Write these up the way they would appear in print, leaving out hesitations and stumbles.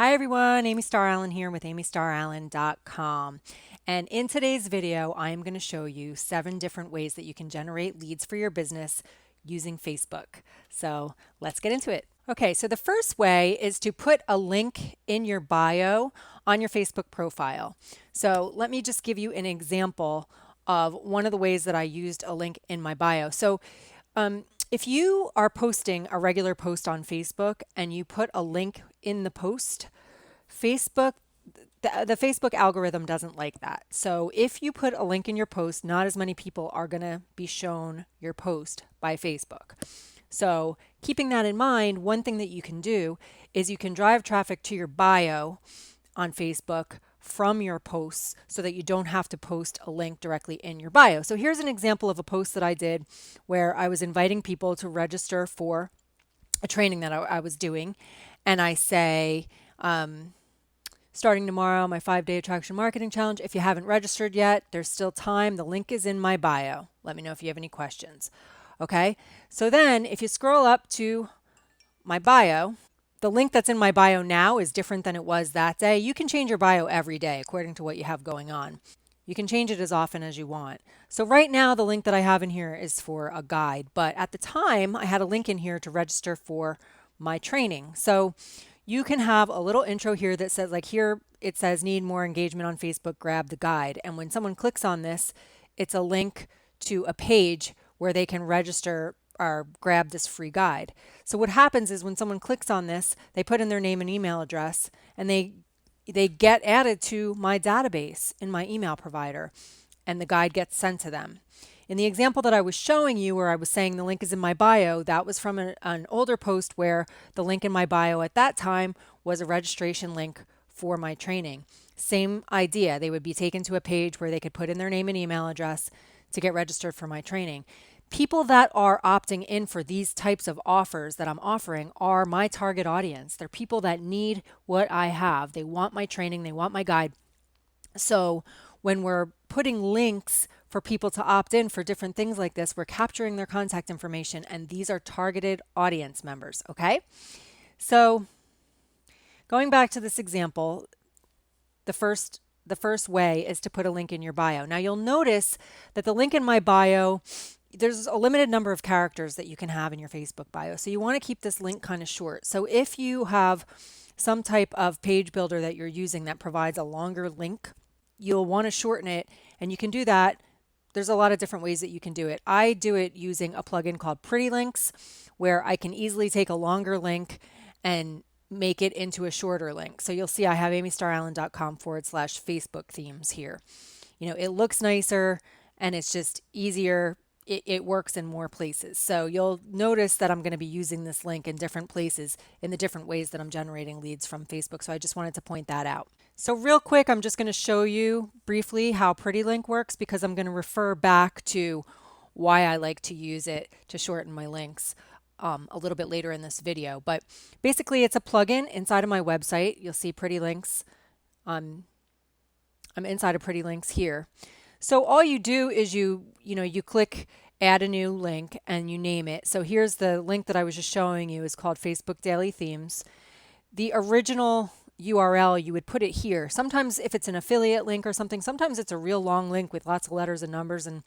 Hi everyone, Amy Starr Allen here with amystarrallen.com. And in today's video, I'm going to show you 7 different ways that you can generate leads for your business using Facebook. So let's get into it. Okay, so the first way is to put a link in your bio on your Facebook profile. So let me just give you an example of one of the ways that I used a link in my bio. If you are posting a regular post on Facebook and you put a link in the post, Facebook, the Facebook algorithm doesn't like that. So if you put a link in your post, not as many people are going to be shown your post by Facebook. So keeping that in mind, one thing that you can do is you can drive traffic to your bio on Facebook from your posts so that you don't have to post a link directly in your bio. So here's an example of a post that I did where I was inviting people to register for a training that I was doing. And I say, starting tomorrow, my 5-day attraction marketing challenge. If you haven't registered yet, there's still time. The link is in my bio. Let me know if you have any questions. Okay. So then if you scroll up to my bio, the link that's in my bio now is different than it was that day. You can change your bio every day according to what you have going on. You can change it as often as you want. So right now, the link that I have in here is for a guide, but at the time I had a link in here to register for my training. So you can have a little intro here that says, like here it says, need more engagement on Facebook, grab the guide. And when someone clicks on this, it's a link to a page where they can register or grab this free guide. So what happens is when someone clicks on this, they put in their name and email address and they get added to my database in my email provider and the guide gets sent to them. In the example that I was showing you where I was saying the link is in my bio, that was from an older post where the link in my bio at that time was a registration link for my training. Same idea. They would be taken to a page where they could put in their name and email address to get registered for my training. People that are opting in for these types of offers that I'm offering are my target audience. They're people that need what I have. They want my training, they want my guide. So when we're putting links for people to opt in for different things like this, we're capturing their contact information, and these are targeted audience members, okay? So going back to this example, the first way is to put a link in your bio. Now you'll notice that the link in my bio, there's a limited number of characters that you can have in your Facebook bio. So you want to keep this link kind of short. So if you have some type of page builder that you're using that provides a longer link, you'll want to shorten it, and you can do that. There's a lot of different ways that you can do it. I do it using a plugin called Pretty Links, where I can easily take a longer link and make it into a shorter link. So you'll see I have amystarrallen.com/Facebook themes here. You know, it looks nicer and it's just easier. It works in more places. So you'll notice that I'm going to be using this link in different places in the different ways that I'm generating leads from Facebook. So I just wanted to point that out. So real quick, I'm just going to show you briefly how Pretty Link works because I'm going to refer back to why I like to use it to shorten my links a little bit later in this video. But basically, it's a plugin inside of my website. You'll see Pretty Links. I'm inside of Pretty Links here. So all you do is you click add a new link and you name it. So here's the link that I was just showing you is called Facebook Daily Themes. The original URL, you would put it here. Sometimes if it's an affiliate link or something, sometimes it's a real long link with lots of letters and numbers and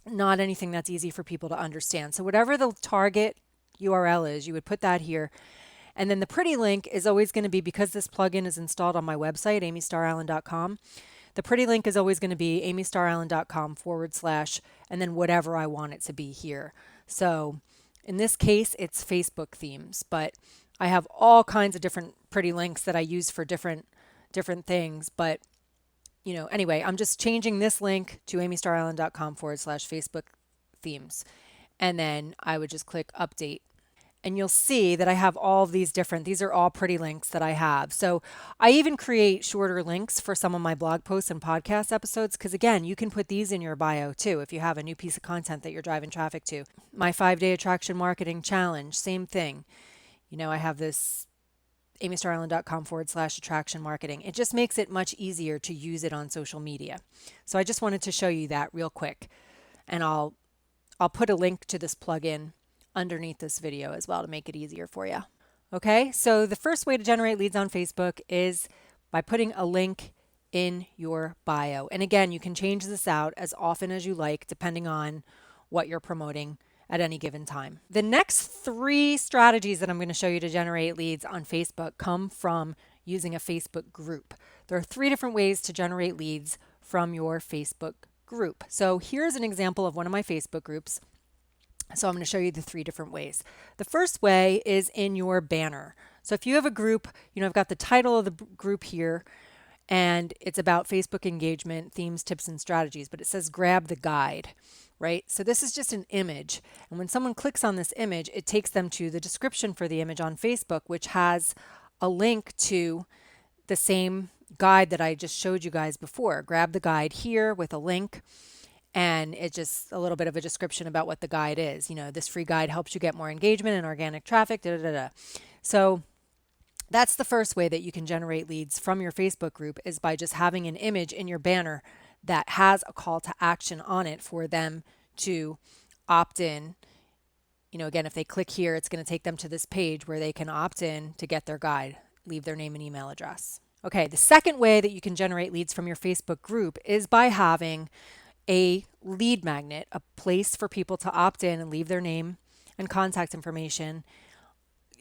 not anything that's easy for people to understand. So whatever the target URL is, you would put that here. And then the pretty link is always going to be, because this plugin is installed on my website, amystarrallen.com, the pretty link is always going to be amystarrallen.com / and then whatever I want it to be here. So in this case, it's Facebook themes, but I have all kinds of different pretty links that I use for different things. But anyway, I'm just changing this link to amystarrallen.com / Facebook themes. And then I would just click update. And you'll see that I have all of these are all pretty links that I have. So I even create shorter links for some of my blog posts and podcast episodes, because again, you can put these in your bio too if you have a new piece of content that you're driving traffic to. My 5-day attraction marketing challenge, same thing. I have this amystarrallen.com / attraction marketing. It just makes it much easier to use it on social media. So I just wanted to show you that real quick. And I'll put a link to this plugin underneath this video as well to make it easier for you. Okay, so the first way to generate leads on Facebook is by putting a link in your bio. And again, you can change this out as often as you like, depending on what you're promoting at any given time. The next 3 strategies that I'm going to show you to generate leads on Facebook come from using a Facebook group. There are 3 different ways to generate leads from your Facebook group. So here's an example of one of my Facebook groups. So I'm going to show you the 3 different ways. The first way is in your banner. So if you have a group, I've got the title of the group here, and it's about Facebook engagement, themes, tips, and strategies, but it says grab the guide, right? So this is just an image. And when someone clicks on this image, it takes them to the description for the image on Facebook, which has a link to the same guide that I just showed you guys before. Grab the guide here with a link. And it's just a little bit of a description about what the guide is. This free guide helps you get more engagement and organic traffic, da, da, da, da. So that's the first way that you can generate leads from your Facebook group, is by just having an image in your banner that has a call to action on it for them to opt in. Again, if they click here, it's going to take them to this page where they can opt in to get their guide, leave their name and email address. Okay, the second way that you can generate leads from your Facebook group is by having a lead magnet, a place for people to opt in and leave their name and contact information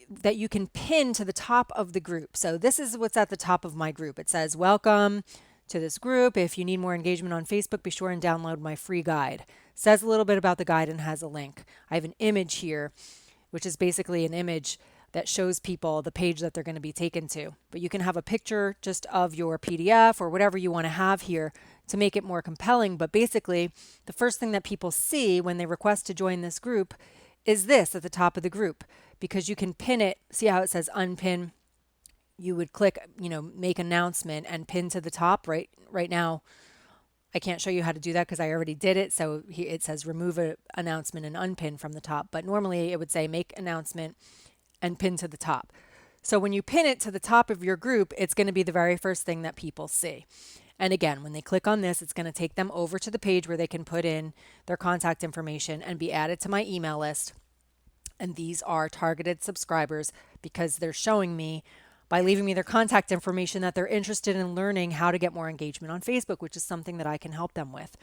that you can pin to the top of the group. So this is what's at the top of my group. It says, welcome to this group. If you need more engagement on Facebook, be sure and download my free guide. Says a little bit about the guide and has a link. I have an image here, which is basically an image that shows people the page that they're going to be taken to. But you can have a picture just of your PDF or whatever you want to have here to make it more compelling. But basically, the first thing that people see when they request to join this group is this at the top of the group, because you can pin it. See how it says unpin? You would click, make announcement and pin to the top. Right now, I can't show you how to do that because I already did it. So it says remove an announcement and unpin from the top. But normally it would say make announcement and pin to the top. So when you pin it to the top of your group, it's going to be the very first thing that people see. And again, when they click on this, it's going to take them over to the page where they can put in their contact information and be added to my email list. And these are targeted subscribers because they're showing me, by leaving me their contact information, that they're interested in learning how to get more engagement on Facebook, which is something that I can help them with.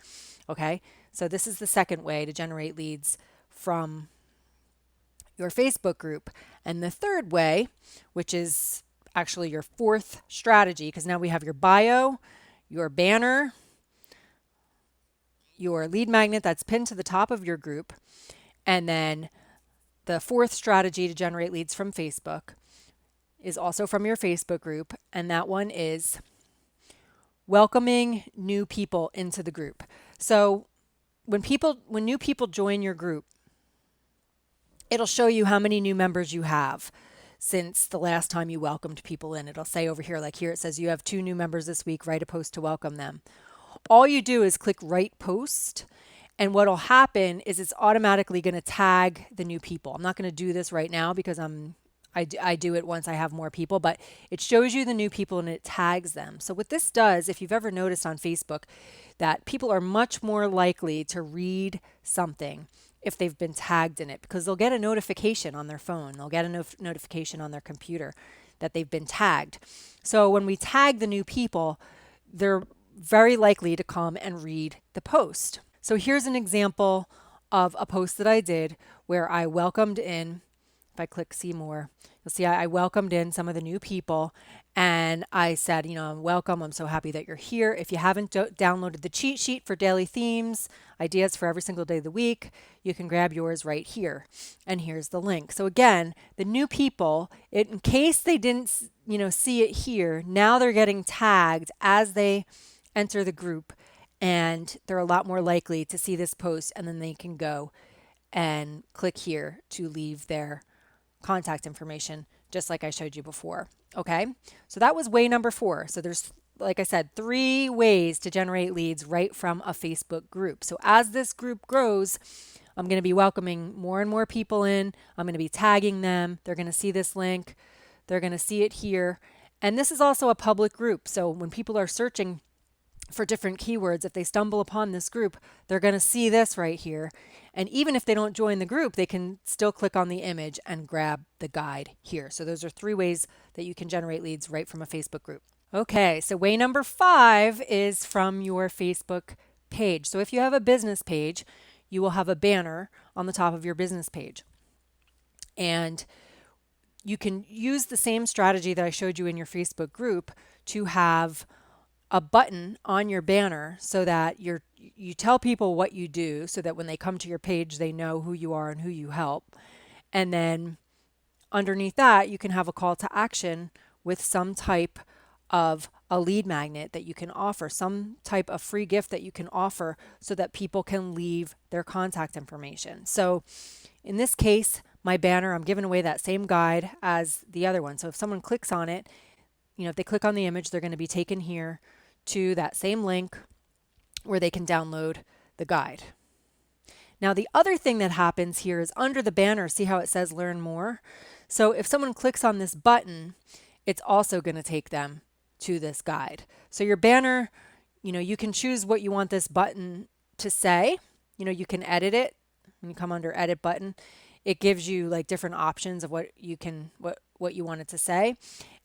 Okay, so this is the second way to generate leads from your Facebook group. And the third way, which is actually your 4th strategy, because now we have your bio, your banner, your lead magnet that's pinned to the top of your group, and then the 4th strategy to generate leads from Facebook is also from your Facebook group, and that one is welcoming new people into the group. So when new people join your group, it'll show you how many new members you have since the last time you welcomed people in. It'll say over here, like here it says you have 2 new members this week, write a post to welcome them. All you do is click write post, and what'll happen is it's automatically going to tag the new people. I'm not going to do this right now because I do it once I have more people, but it shows you the new people and it tags them. So what this does, if you've ever noticed on Facebook, that people are much more likely to read something if they've been tagged in it, because they'll get a notification on their phone, they'll get a notification on their computer that they've been tagged. So when we tag the new people, they're very likely to come and read the post. So here's an example of a post that I did where I welcomed in, if I click see more, you'll see I welcomed in some of the new people, and I said, welcome, I'm so happy that you're here. If you haven't downloaded the cheat sheet for daily themes, ideas for every single day of the week, you can grab yours right here. And here's the link. So again, the new people, in case they didn't, see it here, now they're getting tagged as they enter the group, and they're a lot more likely to see this post, and then they can go and click here to leave their contact information, just like I showed you before. Okay, so that was way number 4. So there's, like I said, 3 ways to generate leads right from a Facebook group. So as this group grows, I'm going to be welcoming more and more people in. I'm going to be tagging them. They're going to see this link. They're going to see it here. And this is also a public group. So when people are searching for different keywords, if they stumble upon this group, they're going to see this right here. And even if they don't join the group, they can still click on the image and grab the guide here. So those are 3 ways that you can generate leads right from a Facebook group. Okay, so way number 5 is from your Facebook page. So if you have a business page, you will have a banner on the top of your business page. And you can use the same strategy that I showed you in your Facebook group to have a button on your banner so that you tell people what you do so that when they come to your page, they know who you are and who you help. And then underneath that, you can have a call to action with some type of a lead magnet that you can offer, some type of free gift that you can offer so that people can leave their contact information. So in this case, my banner, I'm giving away that same guide as the other one. So if someone clicks on it, if they click on the image, they're going to be taken here to that same link where they can download the guide. Now, the other thing that happens here is under the banner, see how it says learn more? So if someone clicks on this button, it's also going to take them to this guide. So your banner, you can choose what you want this button to say. You can edit it. When you come under edit button, it gives you like different options of what you want it to say.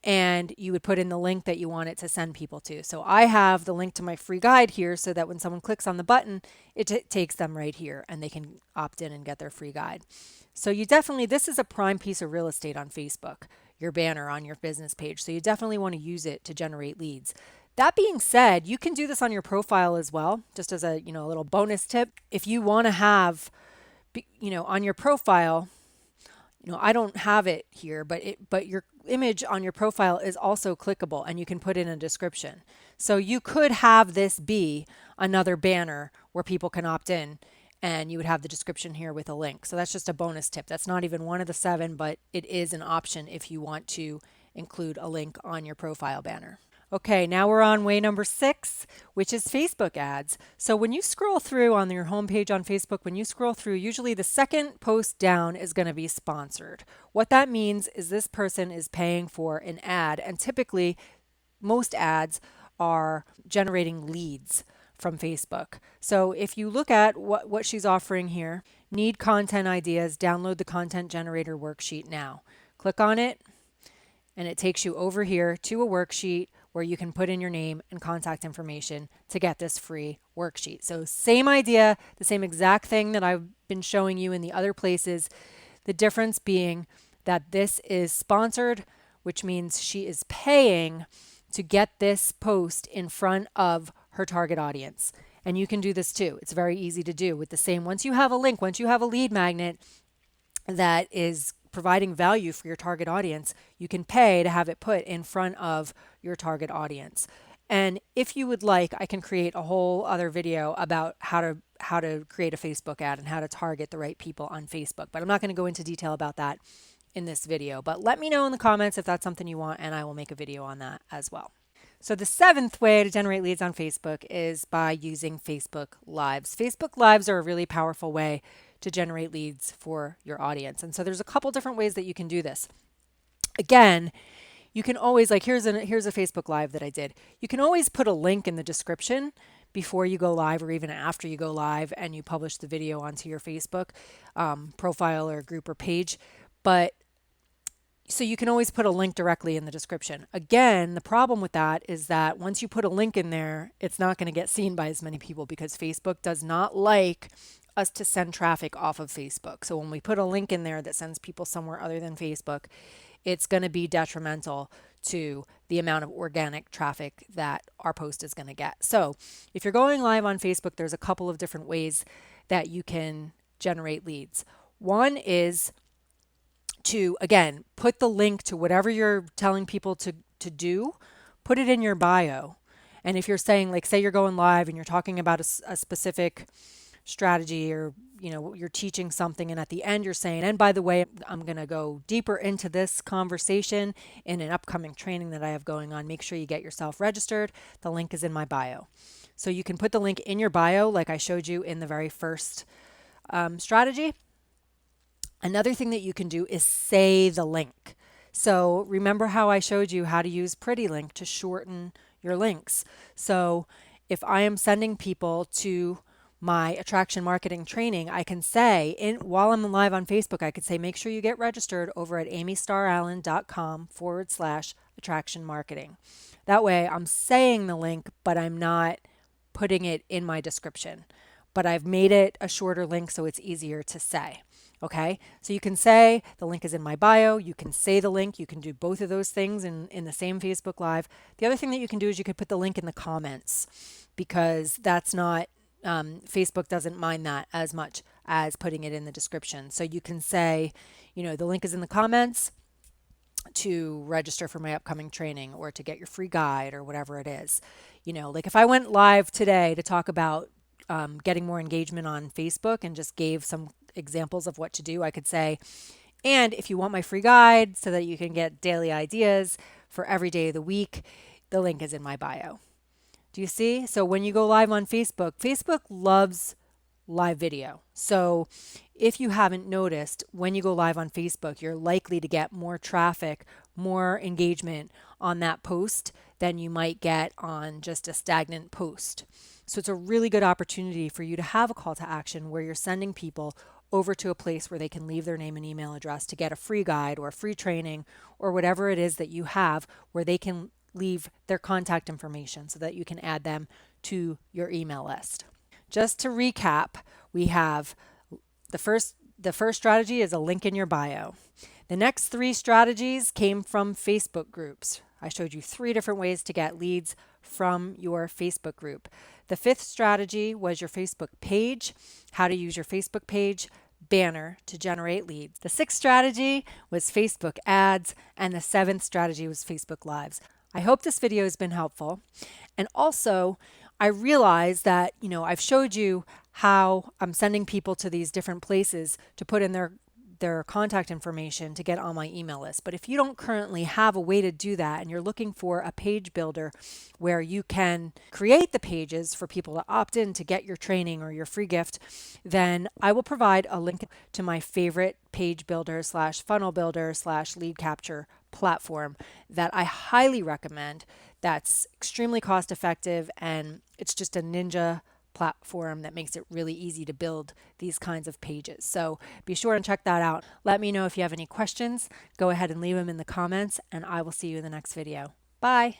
And you would put in the link that you want it to send people to. So I have the link to my free guide here so that when someone clicks on the button, it takes them right here and they can opt in and get their free guide. So this is a prime piece of real estate on Facebook, your banner on your business page. So you definitely want to use it to generate leads. That being said, you can do this on your profile as well, just as a little bonus tip. If you want to have, on your profile, I don't have it here, but your image on your profile is also clickable and you can put in a description. So you could have this be another banner where people can opt in and you would have the description here with a link. So that's just a bonus tip. That's not even one of the 7, but it is an option if you want to include a link on your profile banner. Okay, now we're on way number 6, which is Facebook ads. So when you scroll through on your homepage on Facebook, when you scroll through, usually the second post down is going to be sponsored. What that means is this person is paying for an ad, and typically most ads are generating leads from Facebook. So if you look at what she's offering here, need content ideas, download the content generator worksheet now. Click on it, and it takes you over here to a worksheet where you can put in your name and contact information to get this free worksheet. So same idea, the same exact thing that I've been showing you in the other places. The difference being that this is sponsored, which means she is paying to get this post in front of her target audience. And you can do this too. It's very easy to do with the same. Once you have a link, once you have a lead magnet that is providing value for your target audience, you can pay to have it put in front of your target audience. And if you would like, I can create a whole other video about how to create a Facebook ad and how to target the right people on Facebook. But I'm not going to go into detail about that in this video. But let me know in the comments if that's something you want, and I will make a video on that as well. So the 7th way to generate leads on Facebook is by using Facebook Lives. Facebook Lives are a really powerful way to generate leads for your audience. And so there's a couple different ways that you can do this. Again, you can always, like here's a Facebook Live that I did. You can always put a link in the description before you go live or even after you go live and you publish the video onto your Facebook profile or group or page. So you can always put a link directly in the description. Again, the problem with that is that once you put a link in there, it's not going to get seen by as many people because Facebook does not like us to send traffic off of Facebook. So when we put a link in there that sends people somewhere other than Facebook, it's going to be detrimental to the amount of organic traffic that our post is going to get. So if you're going live on Facebook, there's a couple of different ways that you can generate leads. One is to, again, put the link to whatever you're telling people to do, put it in your bio. And if you're saying, like, say you're going live and you're talking about a specific strategy or you're teaching something, and at the end you're saying, and by the way, I'm going to go deeper into this conversation in an upcoming training that I have going on. Make sure you get yourself registered. The link is in my bio. So you can put the link in your bio like I showed you in the very first strategy. Another thing that you can do is say the link. So remember how I showed you how to use Pretty Link to shorten your links. So if I am sending people to my attraction marketing training, I can say while I'm live on Facebook, I could say, make sure you get registered over at amystarrallen.com/attraction marketing. That way I'm saying the link, but I'm not putting it in my description. But I've made it a shorter link so it's easier to say. Okay, so you can say the link is in my bio. You can say the link. You can do both of those things in the same Facebook Live. The other thing that you can do is you could put the link in the comments, because that's not, Facebook doesn't mind that as much as putting it in the description. So you can say, the link is in the comments to register for my upcoming training or to get your free guide or whatever it is. Like if I went live today to talk about getting more engagement on Facebook and just gave some examples of what to do, I could say, and if you want my free guide so that you can get daily ideas for every day of the week, the link is in my bio. Do you see? So when you go live on Facebook, Facebook loves live video. So if you haven't noticed, when you go live on Facebook, you're likely to get more traffic, more engagement on that post than you might get on just a stagnant post. So it's a really good opportunity for you to have a call to action where you're sending people over to a place where they can leave their name and email address to get a free guide or a free training or whatever it is that you have, where they can leave their contact information so that you can add them to your email list. Just to recap, we have the first strategy is a link in your bio. The next 3 strategies came from Facebook groups. I showed you 3 different ways to get leads from your Facebook group. The 5th strategy was your Facebook page, how to use your Facebook page banner to generate leads. The 6th strategy was Facebook ads, and the 7th strategy was Facebook Lives. I hope this video has been helpful. And also, I realize that, I've showed you how I'm sending people to these different places to put in their contact information to get on my email list. But if you don't currently have a way to do that and you're looking for a page builder where you can create the pages for people to opt in to get your training or your free gift, then I will provide a link to my favorite page builder / funnel builder / lead capture platform that I highly recommend. That's extremely cost effective, and it's just a ninja platform that makes it really easy to build these kinds of pages. So be sure and check that out. Let me know if you have any questions. Go ahead and leave them in the comments, and I will see you in the next video. Bye.